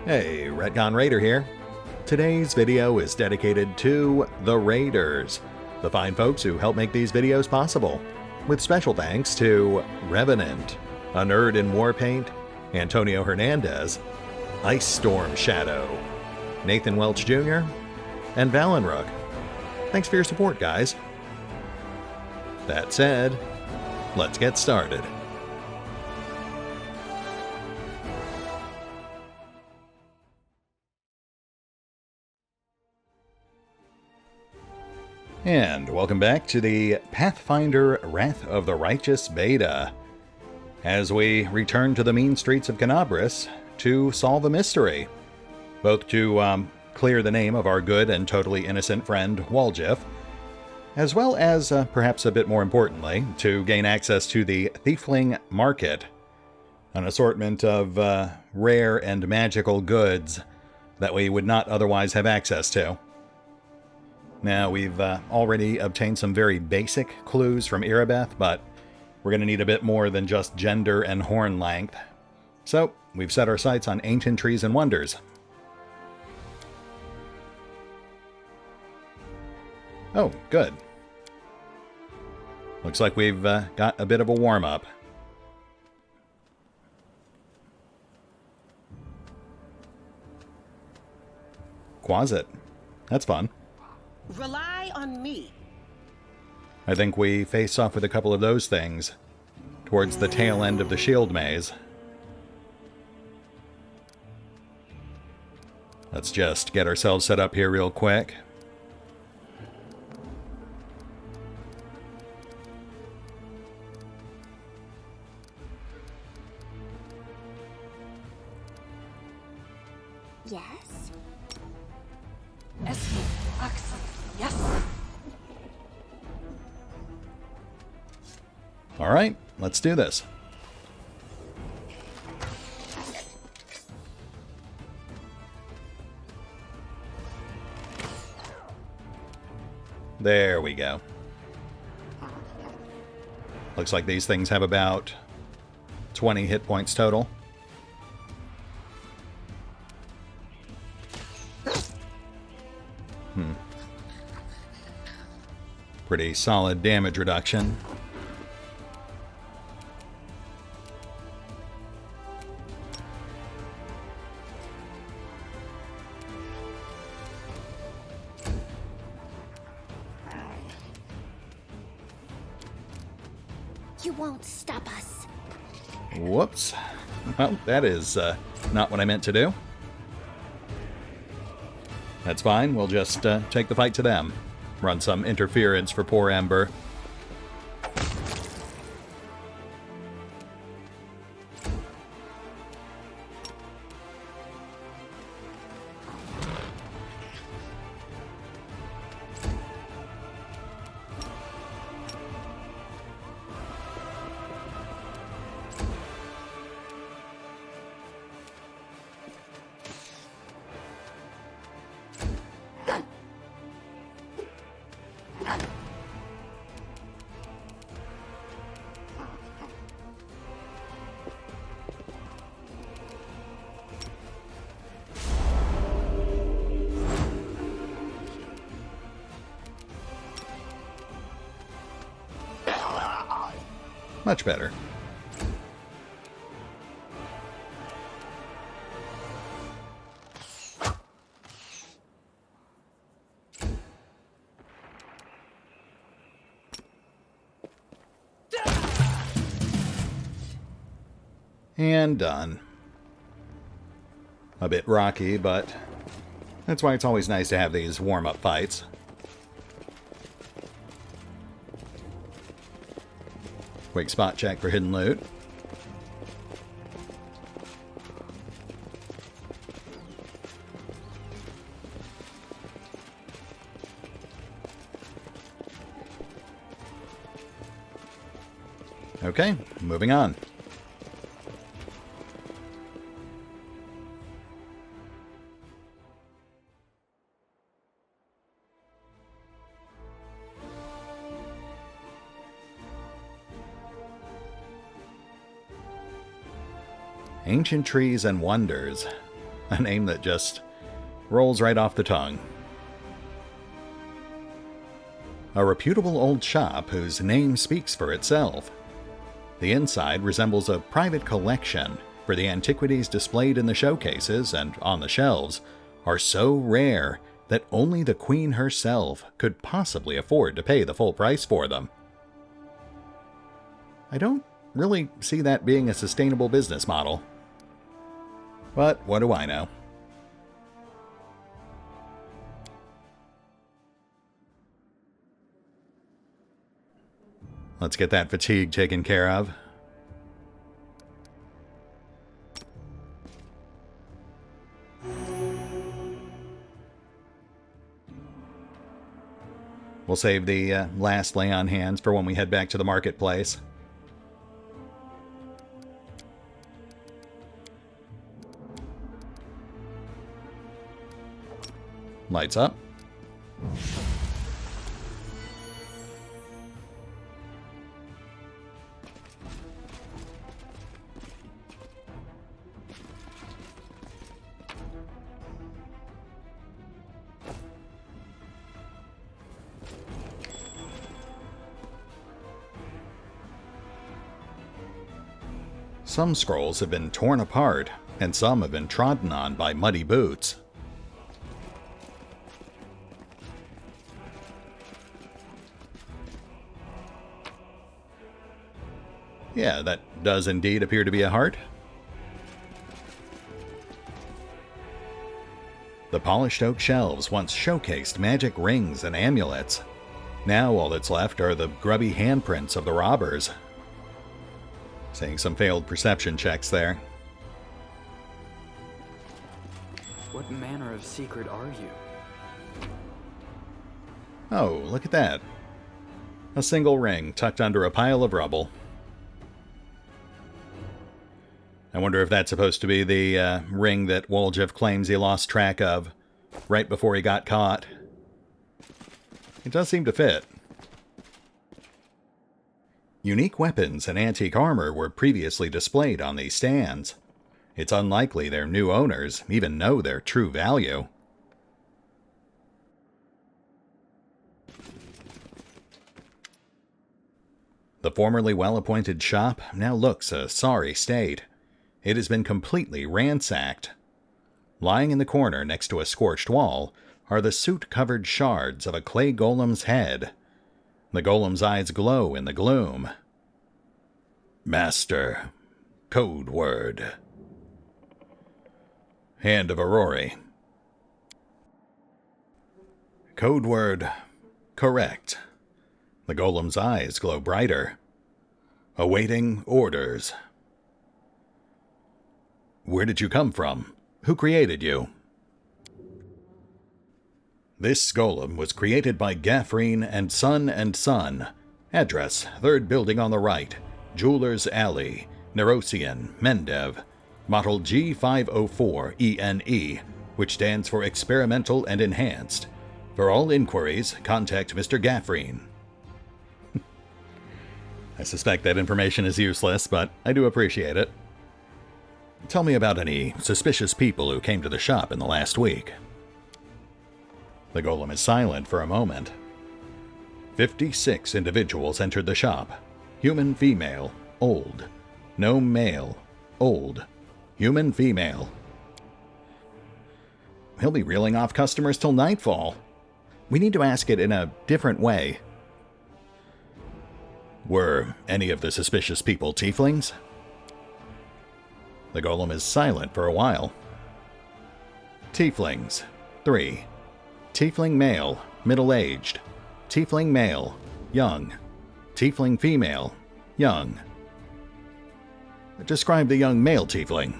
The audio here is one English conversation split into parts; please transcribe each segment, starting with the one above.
Hey, RetconRaider here. Today's video is dedicated to the Raiders, the fine folks who help make these videos possible, with special thanks to Revenant, Anerdinwarpaint, Antonio Hernandez, Icestormshadow, Nathan Welch Jr., and Valinrook. Thanks for your support, guys. That said, let's get started. And welcome back to the Pathfinder Wrath of the Righteous beta, as we return to the mean streets of Canabris to solve a mystery, both to clear the name of our good and totally innocent friend Waljeff, as well as, perhaps a bit more importantly, to gain access to the tiefling market, an assortment of rare and magical goods that we would not otherwise have access to. Now, we've already obtained some very basic clues from Erebeth, but we're going to need a bit more than just gender and horn length. So, we've set our sights on ancient trees and wonders. Oh, good. Looks like we've got a bit of a warm-up. Quasit. That's fun. Rely on me. I think we face off with a couple of those things towards the tail end of the shield maze. Let's just get ourselves set up here real quick. Yes. Yes. All right, let's do this. There we go. Looks like these things have about 20 hit points total. Pretty solid damage reduction. You won't stop us. Whoops. Well, that is not what I meant to do. That's fine. We'll just take the fight to them. Run some interference for poor Ember. Much better. And done. A bit rocky, but that's why it's always nice to have these warm-up fights. Quick spot check for hidden loot. Okay, moving on. Ancient trees and wonders. A name that just rolls right off the tongue. A reputable old shop whose name speaks for itself. The inside resembles a private collection, for the antiquities displayed in the showcases and on the shelves are so rare that only the Queen herself could possibly afford to pay the full price for them. I don't really see that being a sustainable business model. But what do I know? Let's get that fatigue taken care of. We'll save the last lay on hands for when we head back to the marketplace. Lights up. Some scrolls have been torn apart, and some have been trodden on by muddy boots. Yeah, that does indeed appear to be a heart. The polished oak shelves once showcased magic rings and amulets. Now all that's left are the grubby handprints of the robbers. Seeing some failed perception checks there. What manner of secret are you? Oh, look at that. A single ring tucked under a pile of rubble. I wonder if that's supposed to be the ring that Woljif claims he lost track of right before he got caught. It does seem to fit. Unique weapons and antique armor were previously displayed on these stands. It's unlikely their new owners even know their true value. The formerly well-appointed shop now looks a sorry state. It has been completely ransacked. Lying in the corner next to a scorched wall are the soot-covered shards of a clay golem's head. The golem's eyes glow in the gloom. Master. Code word. Hand of Aurori. Code word. Correct. The golem's eyes glow brighter. Awaiting orders. Where did you come from? Who created you? This golem was created by Gafreen and Son. Address, 3rd building on the right. Jewelers Alley, Nerosian, Mendev. Model G504ENE, which stands for Experimental and Enhanced. For all inquiries, contact Mr. Gafreen. I suspect that information is useless, but I do appreciate it. Tell me about any suspicious people who came to the shop in the last week. The golem is silent for a moment. 56 individuals entered the shop. Human female, old. Gnome male, old. Human female. He'll be reeling off customers till nightfall. We need to ask it in a different way. Were any of the suspicious people tieflings? The golem is silent for a while. Tieflings, 3. Tiefling male, middle-aged. Tiefling male, young. Tiefling female, young. Describe the young male tiefling.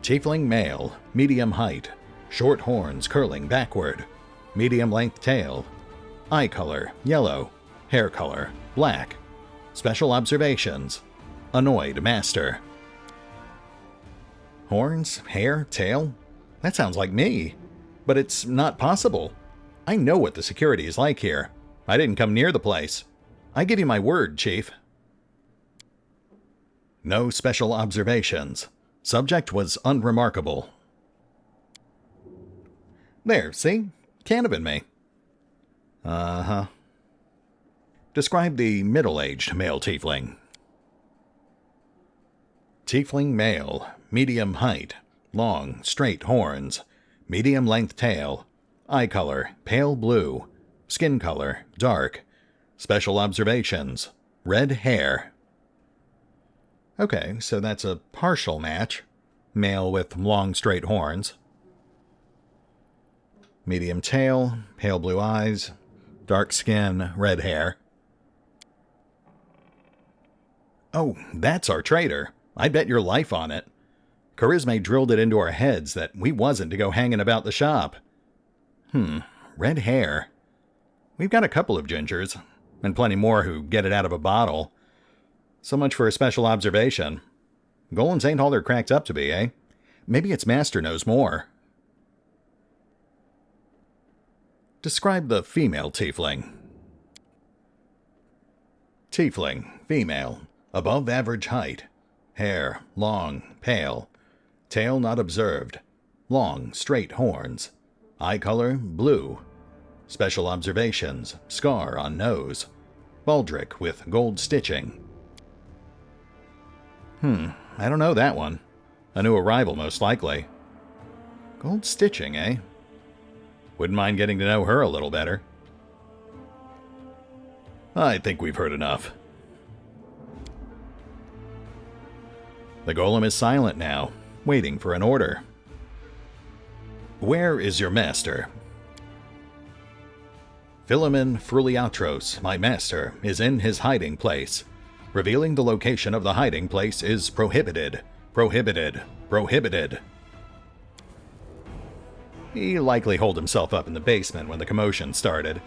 Tiefling male, medium height. Short horns curling backward. Medium length tail. Eye color, yellow. Hair color, black. Special observations. Annoyed master. Horns, hair, tail? That sounds like me. But it's not possible. I know what the security is like here. I didn't come near the place. I give you my word, Chief. No special observations. Subject was unremarkable. There, see? Can't have been me. Uh-huh. Describe the middle-aged male tiefling. Tiefling male, medium height, long, straight horns, medium length tail, eye color, pale blue, skin color, dark, special observations, red hair. Okay, so that's a partial match. Male with long, straight horns. Medium tail, pale blue eyes, dark skin, red hair. Oh, that's our trader. I bet your life on it. Charisma drilled it into our heads that we wasn't to go hanging about the shop. Red hair. We've got a couple of gingers, and plenty more who get it out of a bottle. So much for a special observation. Golems ain't all they're cracked up to be, eh? Maybe its master knows more. Describe the female tiefling. Tiefling, female, above average height. Hair, long, pale. Tail not observed. Long, straight horns. Eye color, blue. Special observations, scar on nose. Baldric with gold stitching. I don't know that one. A new arrival, most likely. Gold stitching, eh? Wouldn't mind getting to know her a little better. I think we've heard enough. The golem is silent now, waiting for an order. Where is your master? Fyllemen Fruliatros, my master, is in his hiding place. Revealing the location of the hiding place is prohibited. Prohibited. Prohibited. He likely holed himself up in the basement when the commotion started.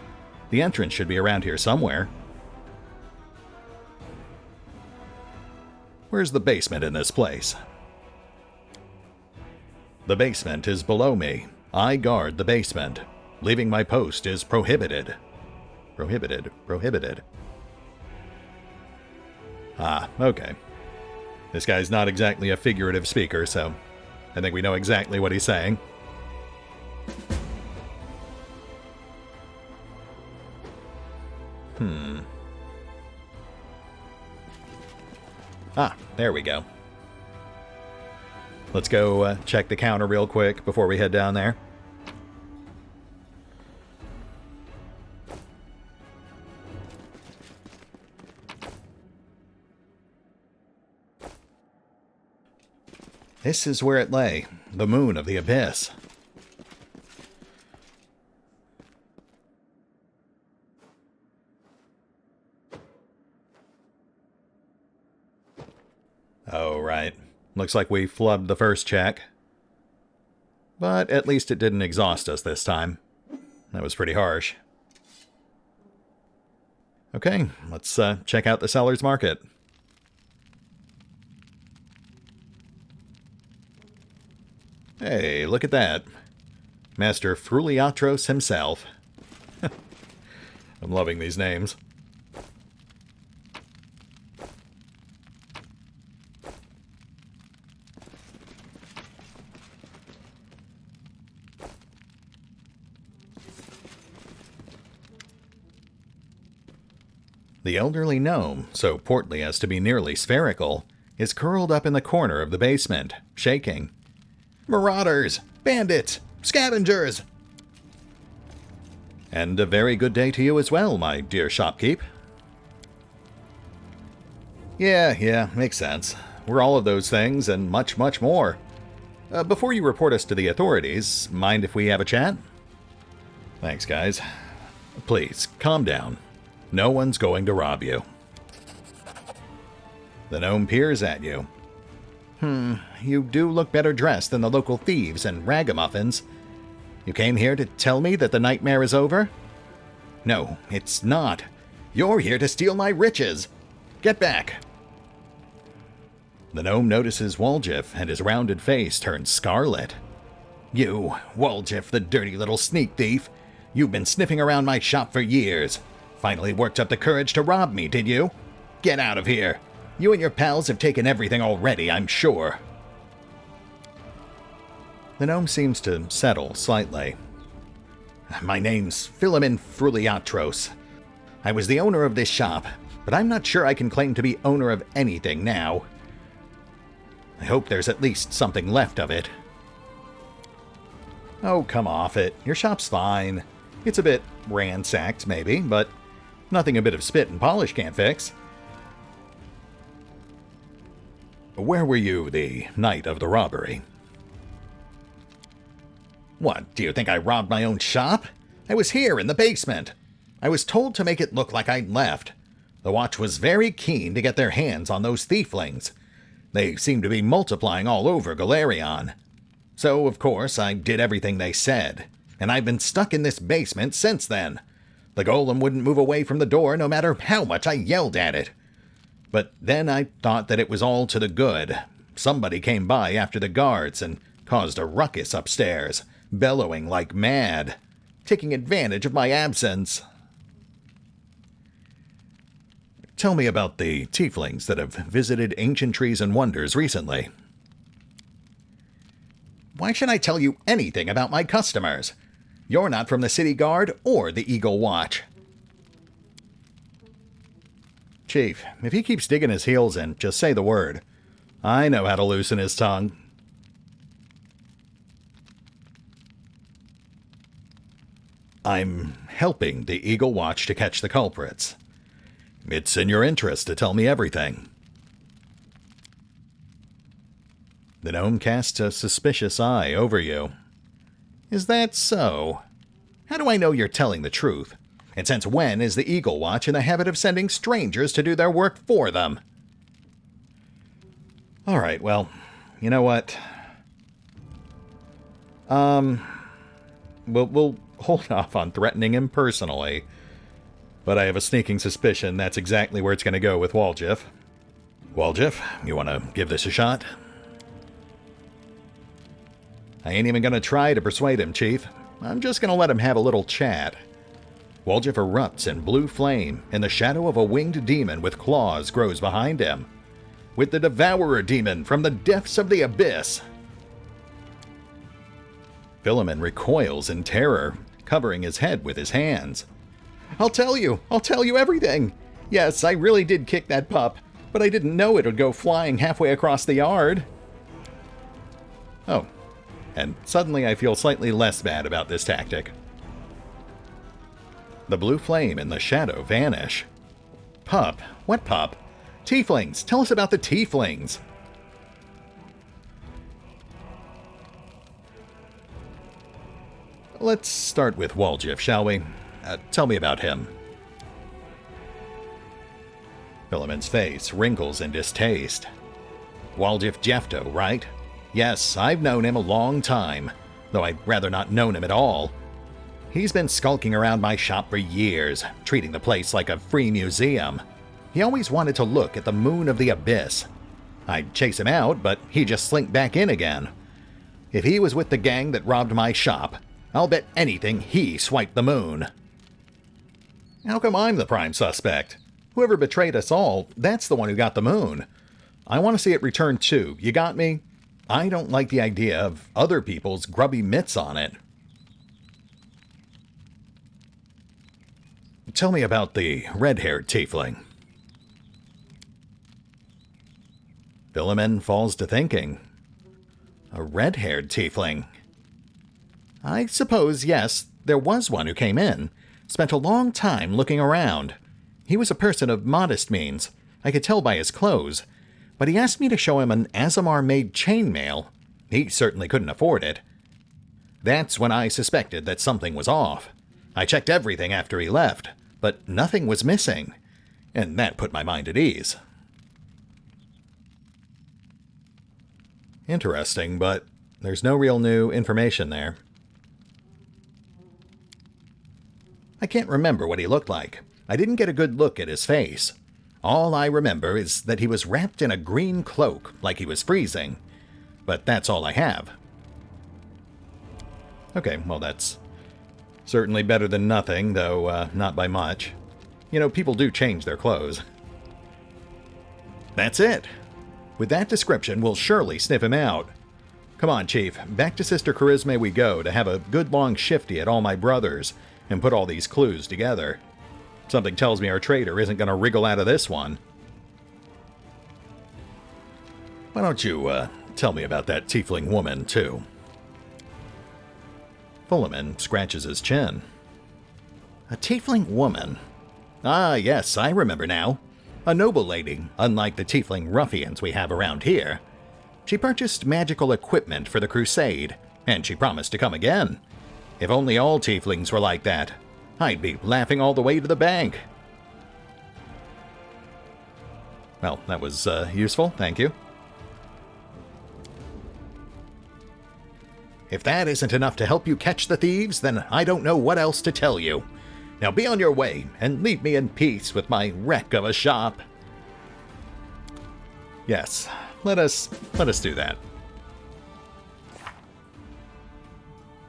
The entrance should be around here somewhere. Where's the basement in this place? The basement is below me. I guard the basement. Leaving my post is prohibited. Prohibited. Prohibited. Ah, okay. This guy's not exactly a figurative speaker, so I think we know exactly what he's saying. Ah, there we go. Let's go check the counter real quick before we head down there. This is where it lay, the moon of the abyss. Oh, right. Looks like we flubbed the first check. But at least it didn't exhaust us this time. That was pretty harsh. Okay, let's check out the seller's market. Hey, look at that. Master Fruliatros himself. I'm loving these names. The elderly gnome, so portly as to be nearly spherical, is curled up in the corner of the basement, shaking. Marauders! Bandits! Scavengers! And a very good day to you as well, my dear shopkeep. Yeah, makes sense. We're all of those things and much, much more. Before you report us to the authorities, mind if we have a chat? Thanks, guys. Please, calm down. No one's going to rob you. The gnome peers at you. You do look better dressed than the local thieves and ragamuffins. You came here to tell me that the nightmare is over? No, it's not. You're here to steal my riches. Get back. The gnome notices Woljif, and his rounded face turns scarlet. You, Woljif, the dirty little sneak thief. You've been sniffing around my shop for years. Finally worked up the courage to rob me, did you? Get out of here. You and your pals have taken everything already, I'm sure. The gnome seems to settle slightly. My name's Fyllemen Fruliatros. I was the owner of this shop, but I'm not sure I can claim to be owner of anything now. I hope there's at least something left of it. Oh, come off it. Your shop's fine. It's a bit ransacked, maybe, but nothing a bit of spit and polish can't fix. Where were you the night of the robbery? What, do you think I robbed my own shop? I was here in the basement. I was told to make it look like I'd left. The watch was very keen to get their hands on those tieflings. They seem to be multiplying all over Galarion. So, of course, I did everything they said, and I've been stuck in this basement since then. The golem wouldn't move away from the door no matter how much I yelled at it. But then I thought that it was all to the good. Somebody came by after the guards and caused a ruckus upstairs, bellowing like mad, taking advantage of my absence. Tell me about the tieflings that have visited Ancient Trees and Wonders recently. Why should I tell you anything about my customers? You're not from the City Guard or the Eagle Watch. Chief, if he keeps digging his heels in, just say the word. I know how to loosen his tongue. I'm helping the Eagle Watch to catch the culprits. It's in your interest to tell me everything. The gnome casts a suspicious eye over you. Is that so? How do I know you're telling the truth? And since when is the Eagle Watch in the habit of sending strangers to do their work for them? All right, well, you know what? We'll hold off on threatening him personally. But I have a sneaking suspicion that's exactly where it's going to go with Waljif. Waljif, you want to give this a shot? I ain't even going to try to persuade him, Chief. I'm just going to let him have a little chat. Waljif erupts in blue flame, and the shadow of a winged demon with claws grows behind him. With the Devourer demon from the depths of the abyss. Fyllemen recoils in terror, covering his head with his hands. I'll tell you everything. Yes, I really did kick that pup, but I didn't know it would go flying halfway across the yard. Oh, and suddenly I feel slightly less bad about this tactic. The blue flame and the shadow vanish. Pup? What pup? Tieflings! Tell us about the tieflings! Let's start with Waljif, shall we? Tell me about him. Fyllemen's face wrinkles in distaste. Waljif Jefto, right? Yes, I've known him a long time, though I'd rather not known him at all. He's been skulking around my shop for years, treating the place like a free museum. He always wanted to look at the moon of the abyss. I'd chase him out, but he'd just slink back in again. If he was with the gang that robbed my shop, I'll bet anything he swiped the moon. How come I'm the prime suspect? Whoever betrayed us all, that's the one who got the moon. I want to see it returned too, you got me? I don't like the idea of other people's grubby mitts on it. Tell me about the red-haired tiefling. Fyllemen falls to thinking. A red-haired tiefling? I suppose, yes, there was one who came in. Spent a long time looking around. He was a person of modest means. I could tell by his clothes. But he asked me to show him an Azamar-made chainmail. He certainly couldn't afford it. That's when I suspected that something was off. I checked everything after he left, but nothing was missing. And that put my mind at ease. Interesting, but there's no real new information there. I can't remember what he looked like. I didn't get a good look at his face. All I remember is that he was wrapped in a green cloak, like he was freezing. But that's all I have. Okay, well that's certainly better than nothing, though not by much. You know, people do change their clothes. That's it. With that description, we'll surely sniff him out. Come on, Chief. Back to Sister Charisma we go to have a good long shifty at all my brothers and put all these clues together. Something tells me our trader isn't going to wriggle out of this one. Why don't you, tell me about that tiefling woman, too? Fyllemen scratches his chin. A tiefling woman? Ah, yes, I remember now. A noble lady, unlike the tiefling ruffians we have around here. She purchased magical equipment for the crusade, and she promised to come again. If only all tieflings were like that, I'd be laughing all the way to the bank. Well, that was useful, thank you. If that isn't enough to help you catch the thieves, then I don't know what else to tell you. Now be on your way, and leave me in peace with my wreck of a shop. Yes, let us do that.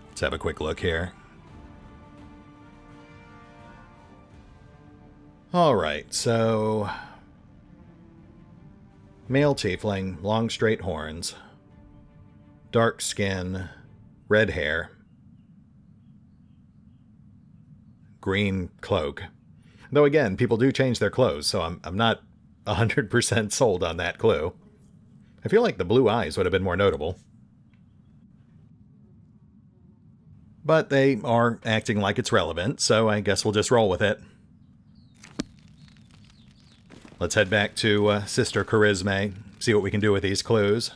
Let's have a quick look here. Alright, so... Male tiefling, long straight horns. Dark skin, red hair. Green cloak. Though again, people do change their clothes, so I'm not 100% sold on that clue. I feel like the blue eyes would have been more notable. But they are acting like it's relevant, so I guess we'll just roll with it. Let's head back to Sister Charisma, see what we can do with these clues.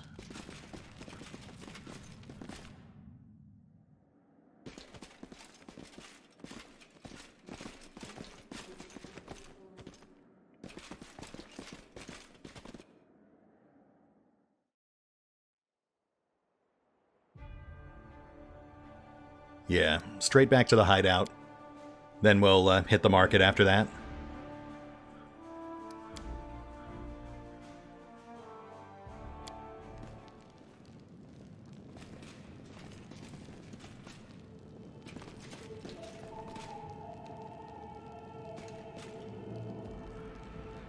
Yeah, straight back to the hideout. Then we'll hit the market after that.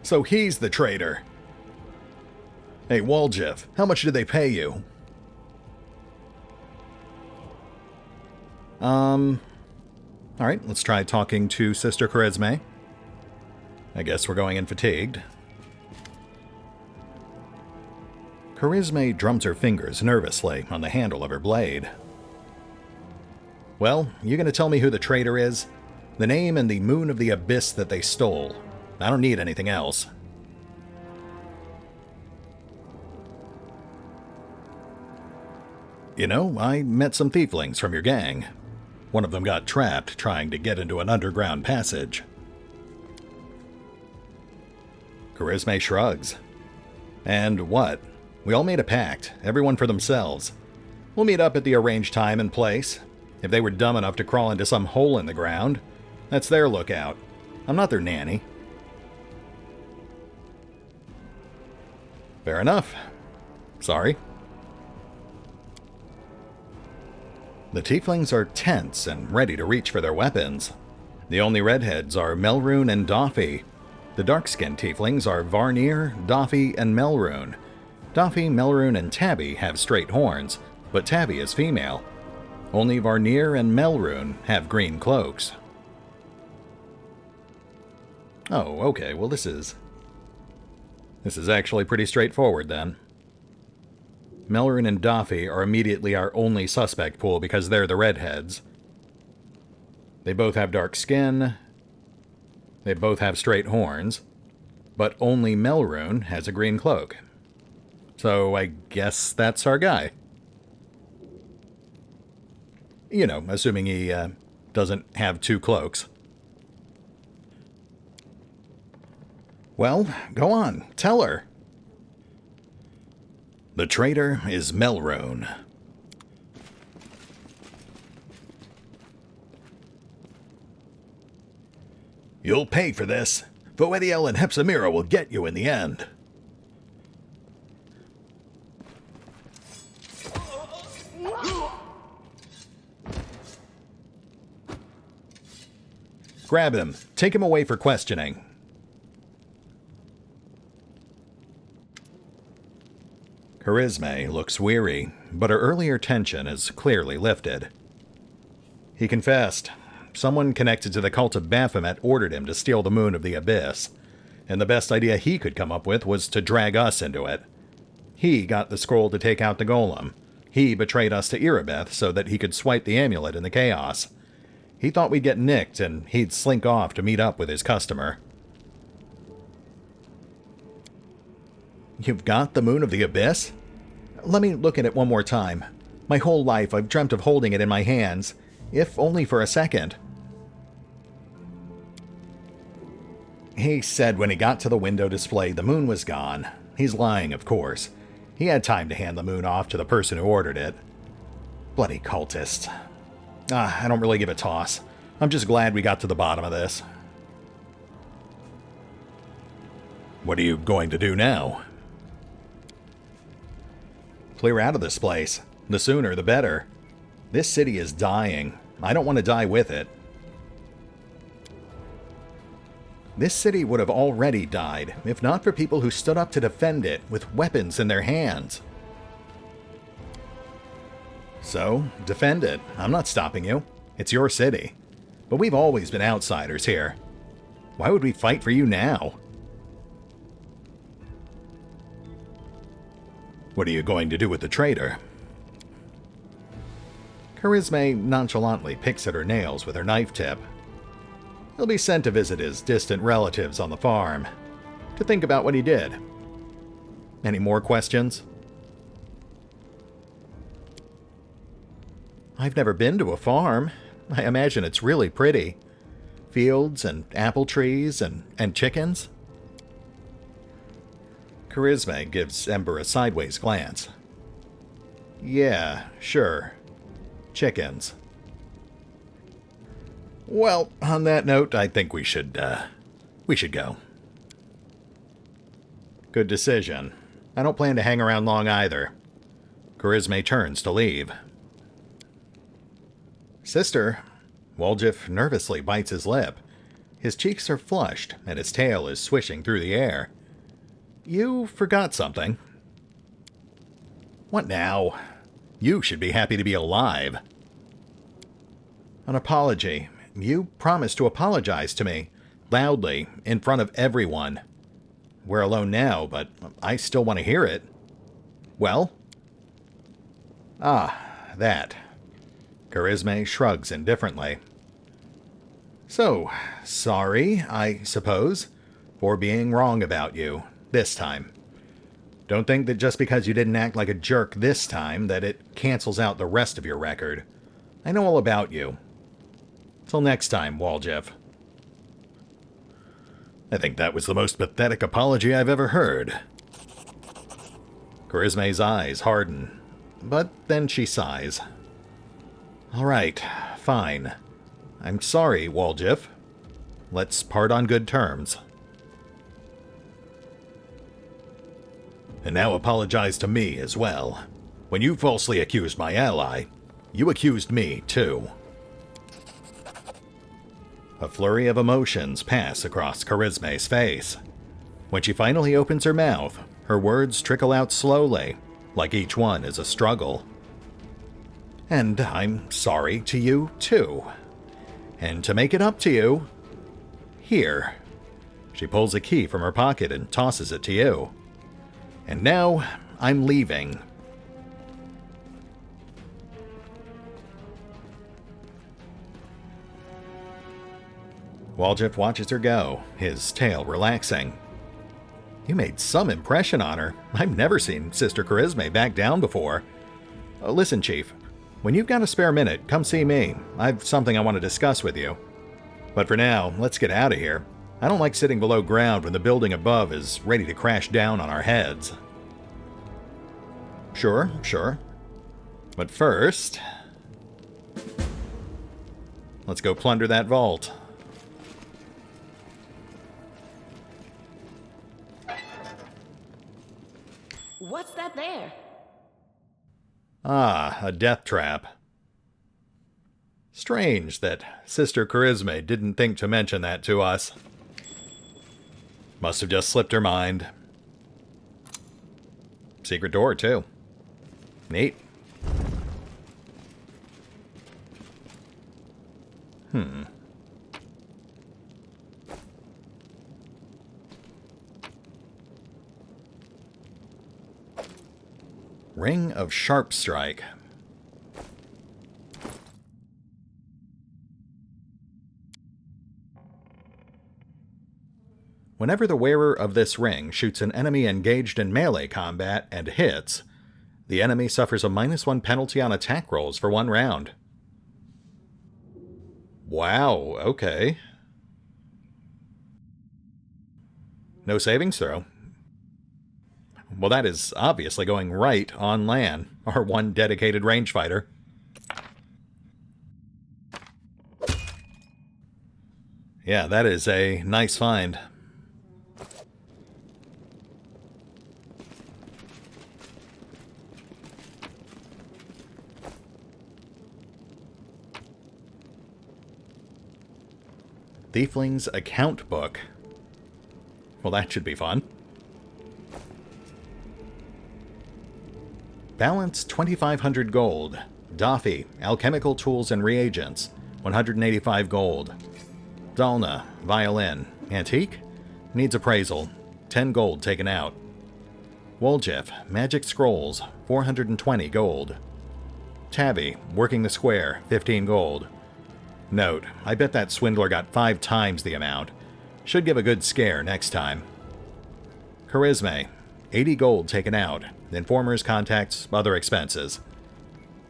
So he's the traitor. Hey, Waljeff, how much did they pay you? Alright, let's try talking to Sister Charisma. I guess we're going in fatigued. Charisma drums her fingers nervously on the handle of her blade. Well, you gonna tell me who the traitor is? The name and the moon of the abyss that they stole. I don't need anything else. You know, I met some tieflings from your gang. One of them got trapped trying to get into an underground passage. Charisma shrugs. And what? We all made a pact, everyone for themselves. We'll meet up at the arranged time and place. If they were dumb enough to crawl into some hole in the ground, that's their lookout. I'm not their nanny. Fair enough. Sorry. The tieflings are tense and ready to reach for their weapons. The only redheads are Melrune and Doffy. The dark-skinned tieflings are Varnir, Doffy, and Melrune. Doffy, Melrune, and Tabby have straight horns, but Tabby is female. Only Varnir and Melrune have green cloaks. Oh, okay, well this is actually pretty straightforward then. Melrune and Doffy are immediately our only suspect pool because they're the redheads. They both have dark skin. They both have straight horns. But only Melrune has a green cloak. So I guess that's our guy. You know, assuming he doesn't have two cloaks. Well, go on, tell her. The traitor is Melrune. You'll pay for this. Voediel and Hepsamira will get you in the end. Grab him. Take him away for questioning. Charisma looks weary, but her earlier tension is clearly lifted. He confessed. Someone connected to the cult of Baphomet ordered him to steal the Moon of the Abyss, and the best idea he could come up with was to drag us into it. He got the scroll to take out the golem. He betrayed us to Erebeth so that he could swipe the amulet in the chaos. He thought we'd get nicked and he'd slink off to meet up with his customer. You've got the Moon of the Abyss? Let me look at it one more time. My whole life I've dreamt of holding it in my hands, if only for a second. He said when he got to the window display the moon was gone. He's lying, of course. He had time to hand the moon off to the person who ordered it. Bloody cultists. I don't really give a toss. I'm just glad we got to the bottom of this. What are you going to do now? Clear out of this place. The sooner, the better. This city is dying. I don't want to die with it. This city would have already died, if not for people who stood up to defend it with weapons in their hands. So, defend it. I'm not stopping you. It's your city. But we've always been outsiders here. Why would we fight for you now? What are you going to do with the traitor? Charisme nonchalantly picks at her nails with her knife tip. He'll be sent to visit his distant relatives on the farm, to think about what he did. Any more questions? I've never been to a farm. I imagine it's really pretty. Fields and apple trees and chickens. Charisme gives Ember a sideways glance. Yeah, sure. Chickens. Well, on that note, I think we should go. Good decision. I don't plan to hang around long either. Charisme turns to leave. Sister. Woljif nervously bites his lip. His cheeks are flushed, and his tail is swishing through the air. You forgot something. What now? You should be happy to be alive. An apology. You promised to apologize to me, loudly, in front of everyone. We're alone now, but I still want to hear it. Well? Ah, that. Charisme shrugs indifferently. So, sorry, I suppose, for being wrong about you, this time. Don't think that just because you didn't act like a jerk this time, that it cancels out the rest of your record. I know all about you. Till next time, Woljif. I think that was the most pathetic apology I've ever heard. Charisme's eyes harden, but then she sighs. All right, fine. I'm sorry, Woljif. Let's part on good terms. And now apologize to me as well. When you falsely accused my ally, you accused me too. A flurry of emotions pass across Charisme's face. When she finally opens her mouth, her words trickle out slowly, like each one is a struggle. And I'm sorry to you, too. And to make it up to you, here. She pulls a key from her pocket and tosses it to you. And now, I'm leaving. Woljif watches her go, his tail relaxing. You made some impression on her. I've never seen Sister Charisme back down before. Listen, Chief. When you've got a spare minute, come see me. I've something I want to discuss with you. But for now, let's get out of here. I don't like sitting below ground when the building above is ready to crash down on our heads. Sure. But first, let's go plunder that vault. What's that there? Ah, a death trap. Strange that Sister Charisme didn't think to mention that to us. Must have just slipped her mind. Secret door, too. Neat. Ring of Sharp Strike. Whenever the wearer of this ring shoots an enemy engaged in melee combat and hits, the enemy suffers a -1 penalty on attack rolls for 1 round. Wow, okay. No savings throw. Well, that is obviously going right on Lan, our one dedicated range fighter. Yeah, that is a nice find. Tiefling's account book. Well, that should be fun. Balance 2,500 gold. Doffy, alchemical tools and reagents, 185 gold. Dalna, violin. Antique? Needs appraisal, 10 gold taken out. Woljif, magic scrolls, 420 gold. Tabby, working the square, 15 gold. Note, I bet that swindler got 5 times the amount. Should give a good scare next time. Charisma, 80 gold taken out. Informers, contacts, other expenses.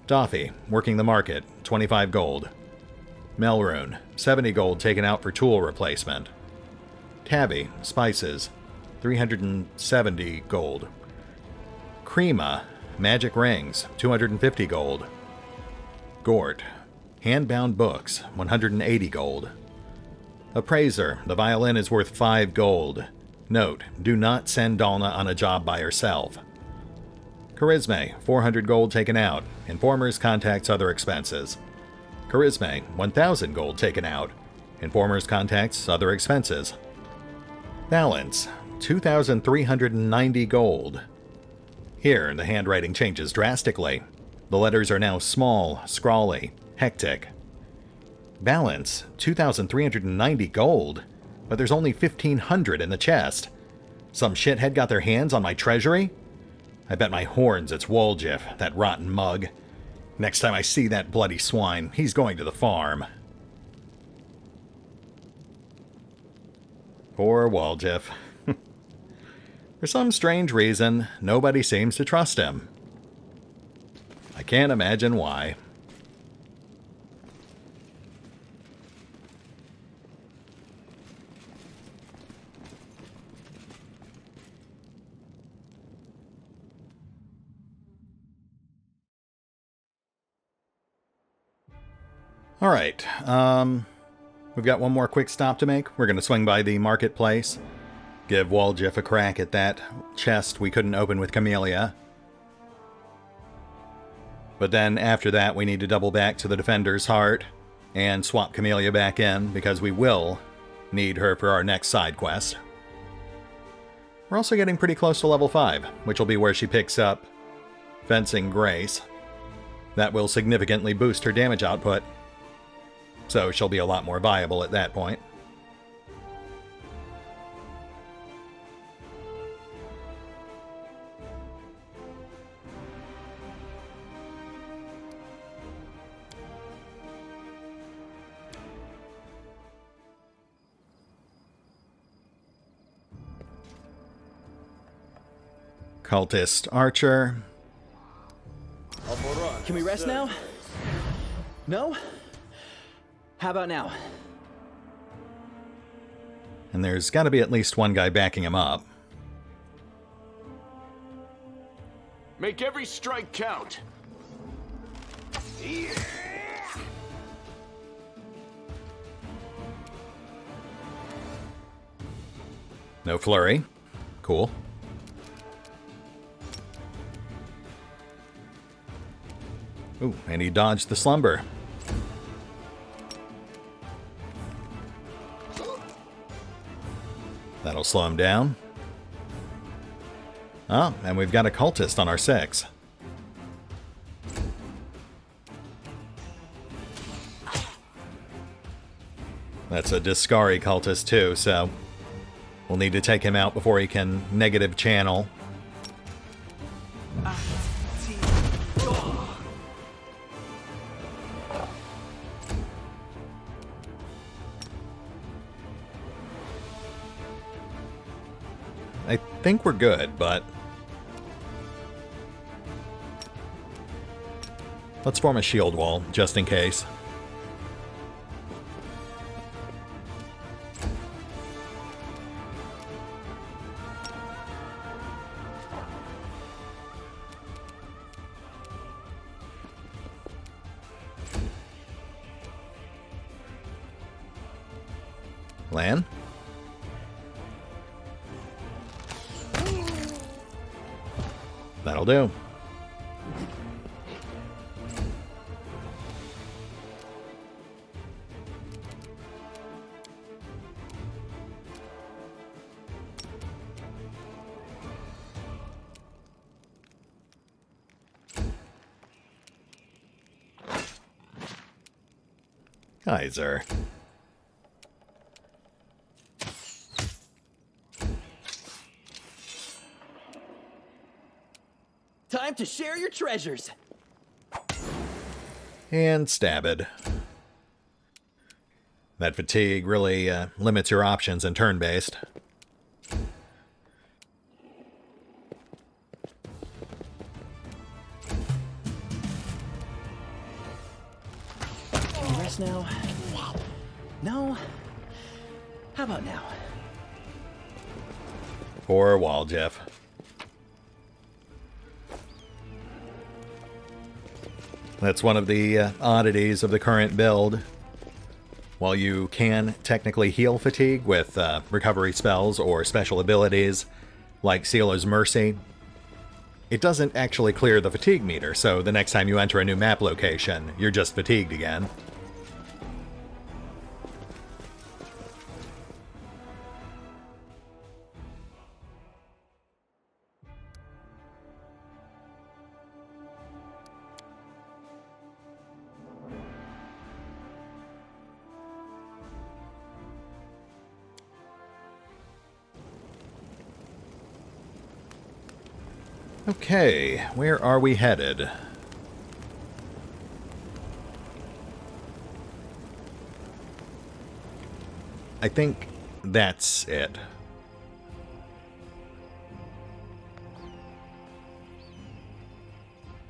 Doffy, working the market, 25 gold. Melrune, 70 gold taken out for tool replacement. Tabby, spices, 370 gold. Crema, magic rings, 250 gold. Gort, handbound books, 180 gold. Appraiser, the violin is worth 5 gold. Note, do not send Dalna on a job by herself. Charisma, 400 gold taken out. Informers, contacts, other expenses. Charisma, 1,000 gold taken out. Informers, contacts, other expenses. Balance, 2,390 gold. Here, the handwriting changes drastically. The letters are now small, scrawly, hectic. Balance, 2,390 gold, but there's only 1,500 in the chest. Some shithead got their hands on my treasury? I bet my horns it's Woljif, that rotten mug. Next time I see that bloody swine, he's going to the farm. Poor Woljif. For some strange reason, nobody seems to trust him. I can't imagine why. Alright, we've got one more quick stop to make. We're going to swing by the marketplace, give Woljif a crack at that chest we couldn't open with Camellia. But then after that we need to double back to the Defender's Heart and swap Camellia back in, because we will need her for our next side quest. We're also getting pretty close to level 5, which will be where she picks up Fencing Grace. That will significantly boost her damage output, so she'll be a lot more viable at that point. Cultist Archer. Can we rest now? No? How about now? And there's got to be at least one guy backing him up. Make every strike count. Yeah. No flurry. Cool. Ooh, and he dodged the slumber. That'll slow him down. Oh, and we've got a cultist on our 6. That's a Discari cultist too, so we'll need to take him out before he can negative channel. I think we're good, but let's form a shield wall, just in case. Lan? That'll do. Kaiser. Time to share your treasures. And Stabbed. That fatigue really limits your options in turn-based. Can you rest now? No? How about now? Poor wall, Jeff. That's one of the oddities of the current build. While you can technically heal fatigue with recovery spells or special abilities like Sealer's Mercy, it doesn't actually clear the fatigue meter, so the next time you enter a new map location, you're just fatigued again. Okay, where are we headed? I think that's it.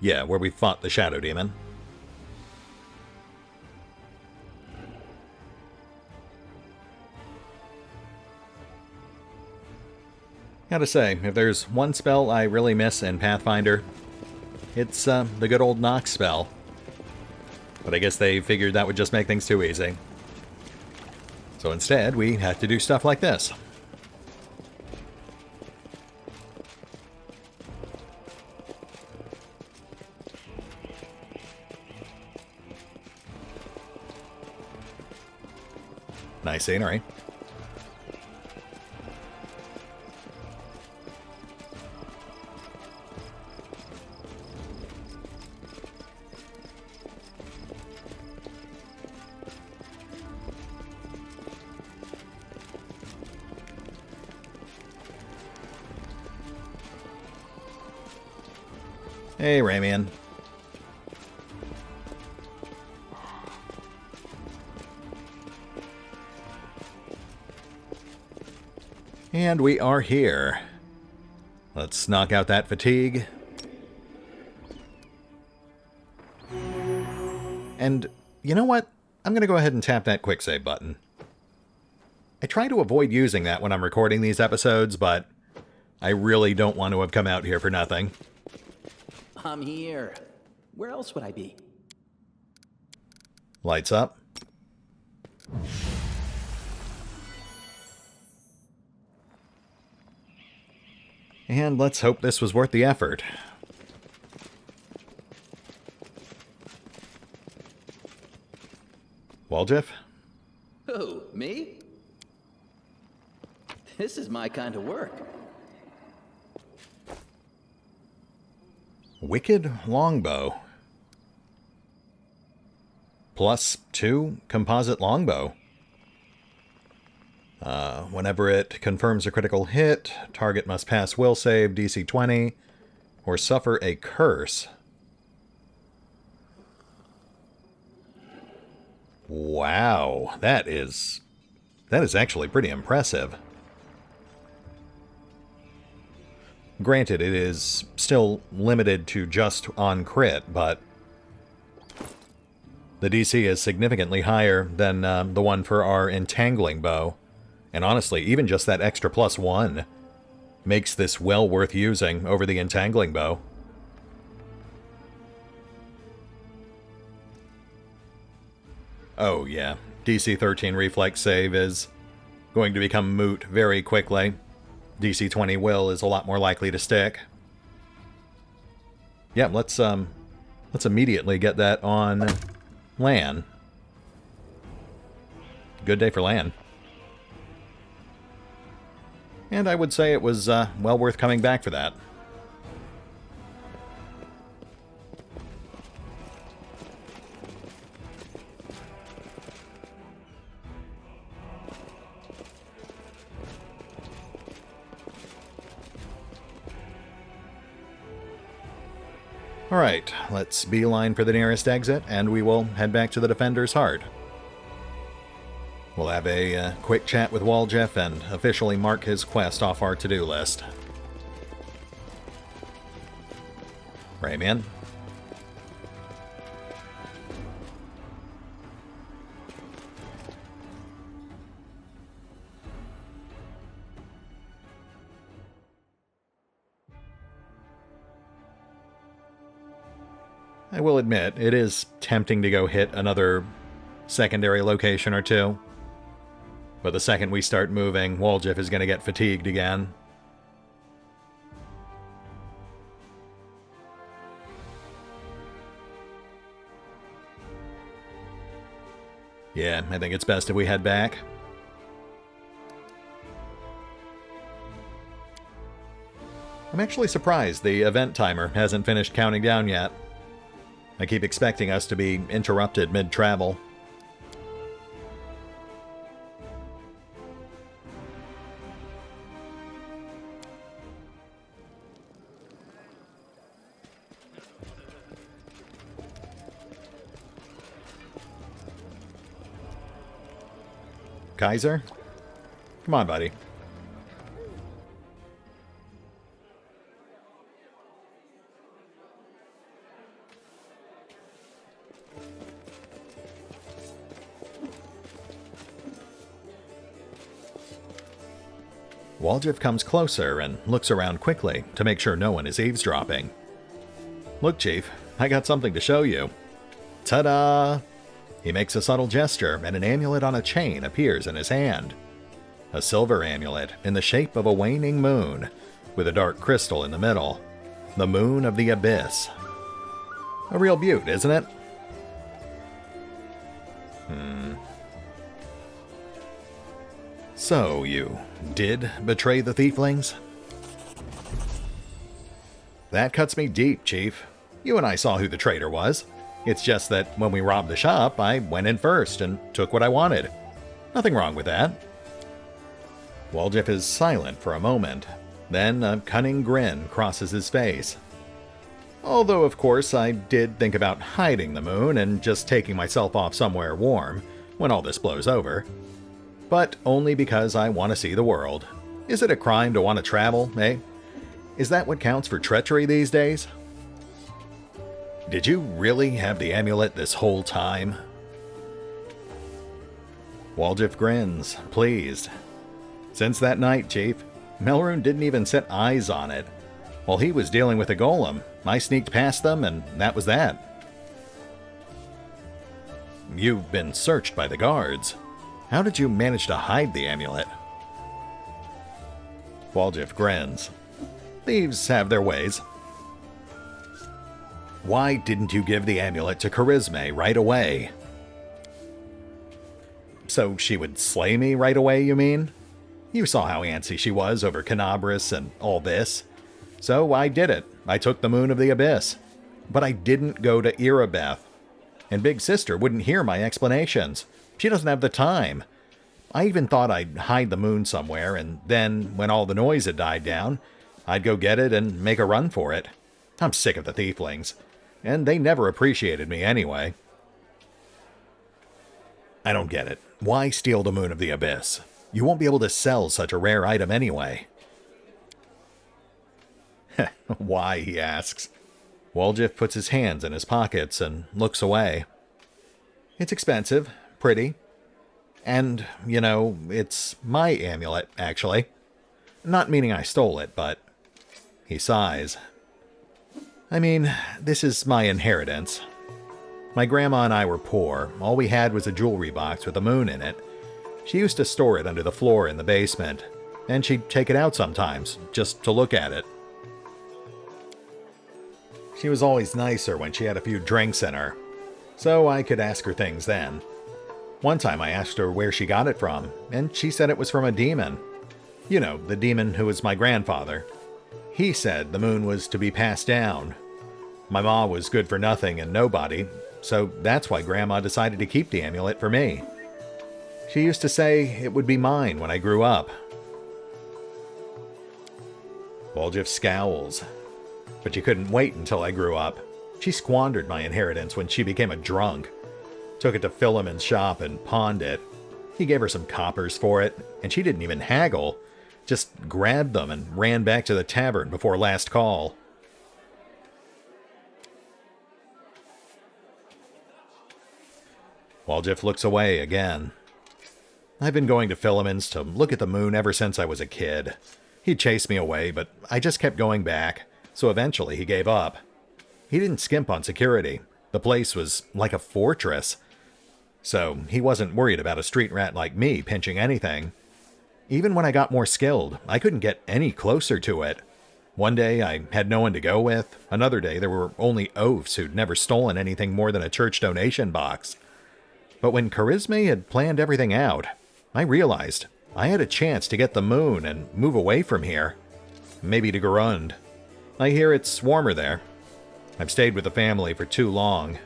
Yeah, where we fought the Shadow Demon. Gotta say, if there's one spell I really miss in Pathfinder, it's the good old knock spell. But I guess they figured that would just make things too easy. So instead, we had to do stuff like this. Nice scenery. Hey, Ramian. And we are here. Let's knock out that fatigue. And you know what? I'm going to go ahead and tap that quick save button. I try to avoid using that when I'm recording these episodes, but I really don't want to have come out here for nothing. I'm here. Where else would I be? Lights up. And let's hope this was worth the effort. Waljeff? Who, me? This is my kind of work. Wicked Longbow. +2 composite longbow. Whenever it confirms a critical hit, target must pass will save DC 20 or suffer a curse. Wow, that is actually pretty impressive. Granted, it is still limited to just on crit, but the DC is significantly higher than the one for our entangling bow. And honestly, even just that extra +1 makes this well worth using over the entangling bow. Oh yeah, DC 13 reflex save is going to become moot very quickly. DC 20 will is a lot more likely to stick. Yeah, let's immediately get that on LAN. Good day for LAN. And I would say it was well worth coming back for that. Alright, let's beeline for the nearest exit, and we will head back to the Defender's Heart. We'll have a quick chat with Waljeff and officially mark his quest off our to-do list. Rayman. I will admit, it is tempting to go hit another secondary location or two. But the second we start moving, Waljeff is going to get fatigued again. Yeah, I think it's best if we head back. I'm actually surprised the event timer hasn't finished counting down yet. I keep expecting us to be interrupted mid-travel. Kaiser? Come on, buddy. Waljeff comes closer and looks around quickly to make sure no one is eavesdropping. Look, Chief, I got something to show you. Ta-da! He makes a subtle gesture, and an amulet on a chain appears in his hand. A silver amulet in the shape of a waning moon, with a dark crystal in the middle. The Moon of the Abyss. A real beaut, isn't it? So, you did betray the tieflings? That cuts me deep, Chief. You and I saw who the traitor was. It's just that when we robbed the shop, I went in first and took what I wanted. Nothing wrong with that. Waljeff is silent for a moment. Then a cunning grin crosses his face. Although, of course, I did think about hiding the moon and just taking myself off somewhere warm when all this blows over. But only because I want to see the world. Is it a crime to want to travel, eh? Is that what counts for treachery these days? Did you really have the amulet this whole time? Waljeff grins, pleased. Since that night, Chief, Melrune didn't even set eyes on it. While he was dealing with a golem, I sneaked past them, and that was that. You've been searched by the guards. How did you manage to hide the amulet? Waljeff grins. Thieves have their ways. Why didn't you give the amulet to Charisme right away? So she would slay me right away, you mean? You saw how antsy she was over Canabris and all this. So I did it. I took the Moon of the Abyss. But I didn't go to Erebeth. And Big Sister wouldn't hear my explanations. She doesn't have the time. I even thought I'd hide the moon somewhere, and then, when all the noise had died down, I'd go get it and make a run for it. I'm sick of the tieflings, and they never appreciated me anyway. I don't get it. Why steal the moon of the abyss? You won't be able to sell such a rare item anyway. Why, he asks. Woljif puts his hands in his pockets and looks away. It's expensive, pretty. And, you know, it's my amulet, actually. Not meaning I stole it, but... He sighs. I mean, this is my inheritance. My grandma and I were poor. All we had was a jewelry box with a moon in it. She used to store it under the floor in the basement, and she'd take it out sometimes, just to look at it. She was always nicer when she had a few drinks in her, so I could ask her things then. One time I asked her where she got it from, and she said it was from a demon. You know, the demon who was my grandfather. He said the moon was to be passed down. My ma was good for nothing and nobody, so that's why Grandma decided to keep the amulet for me. She used to say it would be mine when I grew up. Woljif scowls. But you couldn't wait until I grew up. She squandered my inheritance when she became a drunk. Took it to Fyllemen's shop and pawned it. He gave her some coppers for it, and she didn't even haggle. Just grabbed them and ran back to the tavern before last call. Woljif looks away again. I've been going to Fyllemen's to look at the moon ever since I was a kid. He'd chase me away, but I just kept going back, so eventually he gave up. He didn't skimp on security. The place was like a fortress. So he wasn't worried about a street rat like me pinching anything. Even when I got more skilled, I couldn't get any closer to it. One day I had no one to go with. Another day there were only oafs who'd never stolen anything more than a church donation box. But when Charisme had planned everything out, I realized I had a chance to get the moon and move away from here. Maybe to Garund. I hear it's warmer there. I've stayed with the family for too long.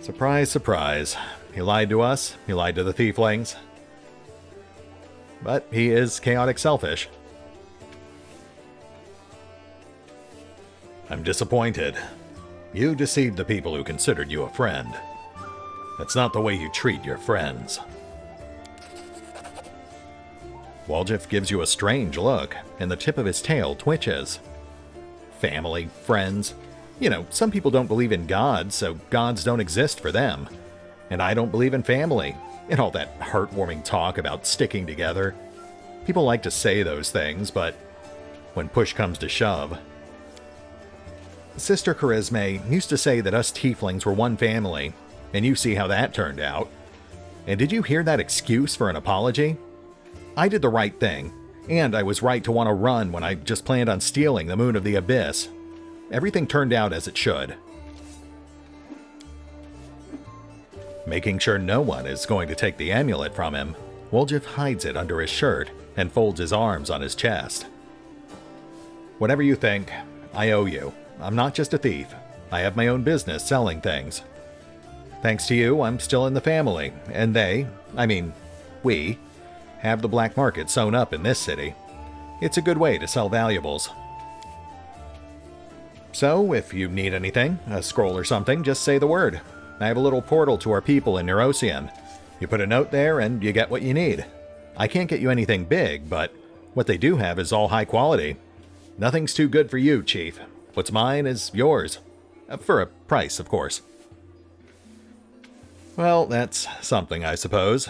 Surprise, surprise. He lied to us. He lied to the tieflings. But he is chaotic selfish. I'm disappointed. You deceived the people who considered you a friend. That's not the way you treat your friends. Woljif gives you a strange look, and the tip of his tail twitches. Family, friends. You know, some people don't believe in gods, so gods don't exist for them. And I don't believe in family, and all that heartwarming talk about sticking together. People like to say those things, but when push comes to shove... Sister Charisme used to say that us tieflings were one family, and you see how that turned out. And did you hear that excuse for an apology? I did the right thing, and I was right to want to run when I just planned on stealing the Moon of the Abyss. Everything turned out as it should. Making sure no one is going to take the amulet from him, Woljif hides it under his shirt and folds his arms on his chest. Whatever you think, I owe you. I'm not just a thief. I have my own business selling things. Thanks to you, I'm still in the family, and we, have the black market sewn up in this city. It's a good way to sell valuables. So, if you need anything, a scroll or something, just say the word. I have a little portal to our people in Neurosian. You put a note there and you get what you need. I can't get you anything big, but what they do have is all high quality. Nothing's too good for you, Chief. What's mine is yours. For a price, of course. Well, that's something, I suppose.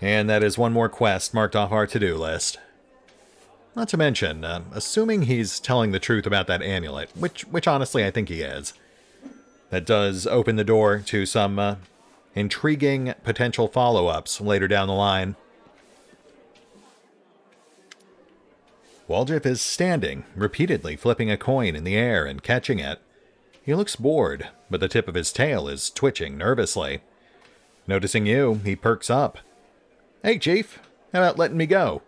And that is one more quest marked off our to-do list. Not to mention, assuming he's telling the truth about that amulet, which honestly I think he is, that does open the door to some intriguing potential follow-ups later down the line. Woljif is standing, repeatedly flipping a coin in the air and catching it. He looks bored, but the tip of his tail is twitching nervously. Noticing you, he perks up. Hey, Chief, how about letting me go?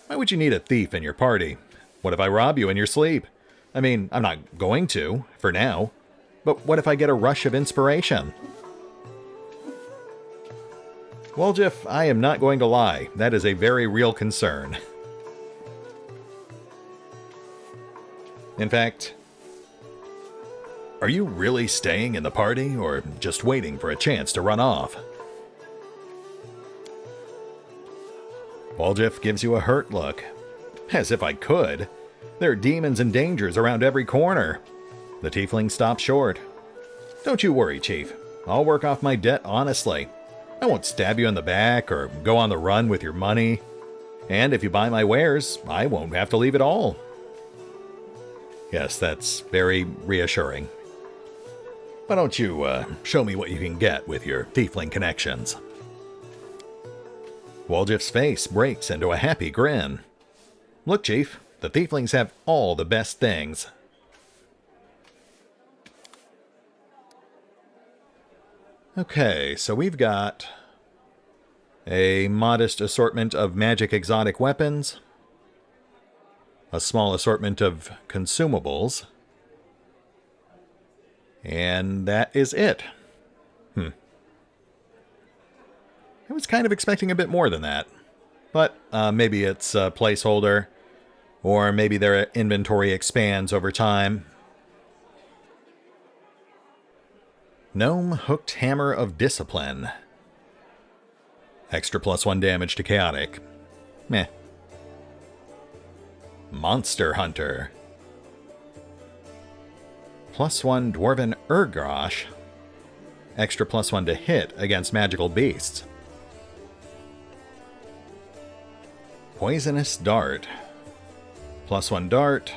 Why would you need a thief in your party? What if I rob you in your sleep? I mean, I'm not going to, for now. But what if I get a rush of inspiration? Well, Jeff, I am not going to lie. That is a very real concern. In fact, are you really staying in the party or just waiting for a chance to run off? Waljeff gives you a hurt look. As if I could. There are demons and dangers around every corner. The tiefling stops short. Don't you worry, Chief. I'll work off my debt honestly. I won't stab you in the back or go on the run with your money. And if you buy my wares, I won't have to leave at all. Yes, that's very reassuring. Why don't you show me what you can get with your tiefling connections? Waljeff's face breaks into a happy grin. Look, Chief, the tieflings have all the best things. Okay, so we've got a modest assortment of magic exotic weapons, a small assortment of consumables, and that is it. I was kind of expecting a bit more than that, but maybe it's a placeholder, or maybe their inventory expands over time. Gnome Hooked Hammer of Discipline. Extra +1 damage to chaotic. Meh. Monster Hunter. +1 Dwarven Urgrosh. Extra +1 to hit against magical beasts. Poisonous Dart. +1 dart.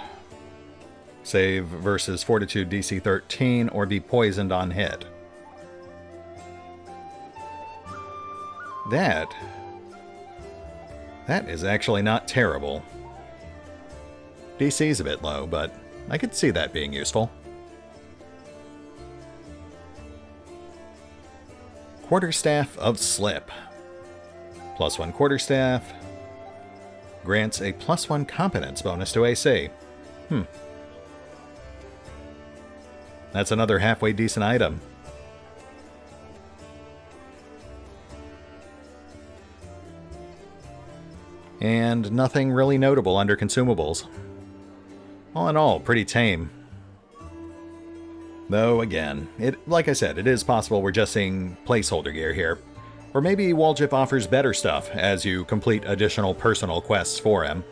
Save versus Fortitude DC 13 or be poisoned on hit. That is actually not terrible. DC's a bit low, but I could see that being useful. Quarterstaff of Slip. +1 quarterstaff. Grants a +1 competence bonus to AC. That's another halfway decent item. And nothing really notable under consumables. All in all, pretty tame. Though, again, like I said, it is possible we're just seeing placeholder gear here. Or maybe Waljeff offers better stuff as you complete additional personal quests for him.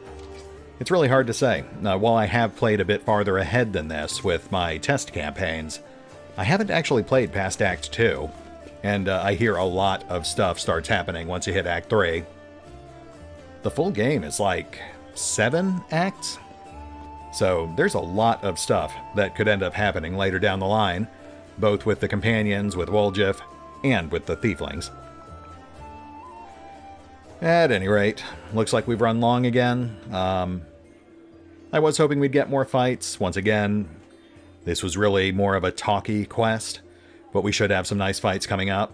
It's really hard to say. While I have played a bit farther ahead than this with my test campaigns, I haven't actually played past Act 2, and I hear a lot of stuff starts happening once you hit Act 3. The full game is like 7 acts? So there's a lot of stuff that could end up happening later down the line, both with the companions, with Waljeff, and with the tieflings. At any rate, looks like we've run long again. I was hoping we'd get more fights. Once again, this was really more of a talky quest, but we should have some nice fights coming up.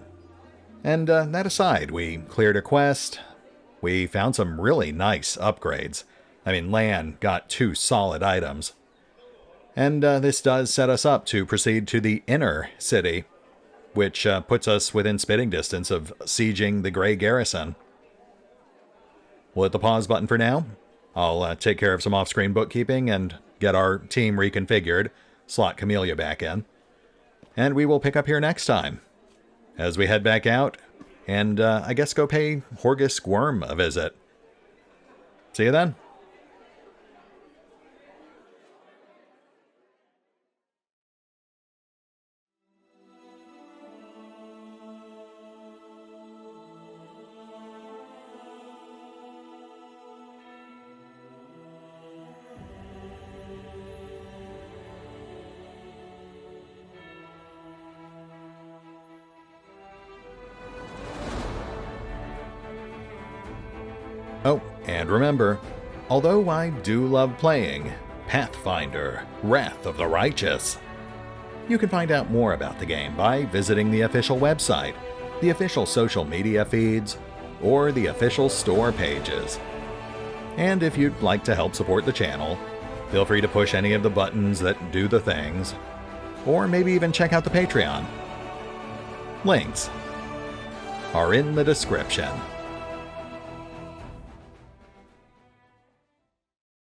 And that aside, we cleared a quest. We found some really nice upgrades. I mean, Lan got 2 solid items. And this does set us up to proceed to the inner city, which puts us within spitting distance of sieging the Grey Garrison. We'll hit the pause button for now. I'll take care of some off-screen bookkeeping and get our team reconfigured, slot Camellia back in. And we will pick up here next time, as we head back out, and I guess go pay Horgus Worm a visit. See you then. Oh, and remember, although I do love playing Pathfinder, Wrath of the Righteous, you can find out more about the game by visiting the official website, the official social media feeds, or the official store pages. And if you'd like to help support the channel, feel free to push any of the buttons that do the things. or maybe even check out the Patreon. Links are in the description.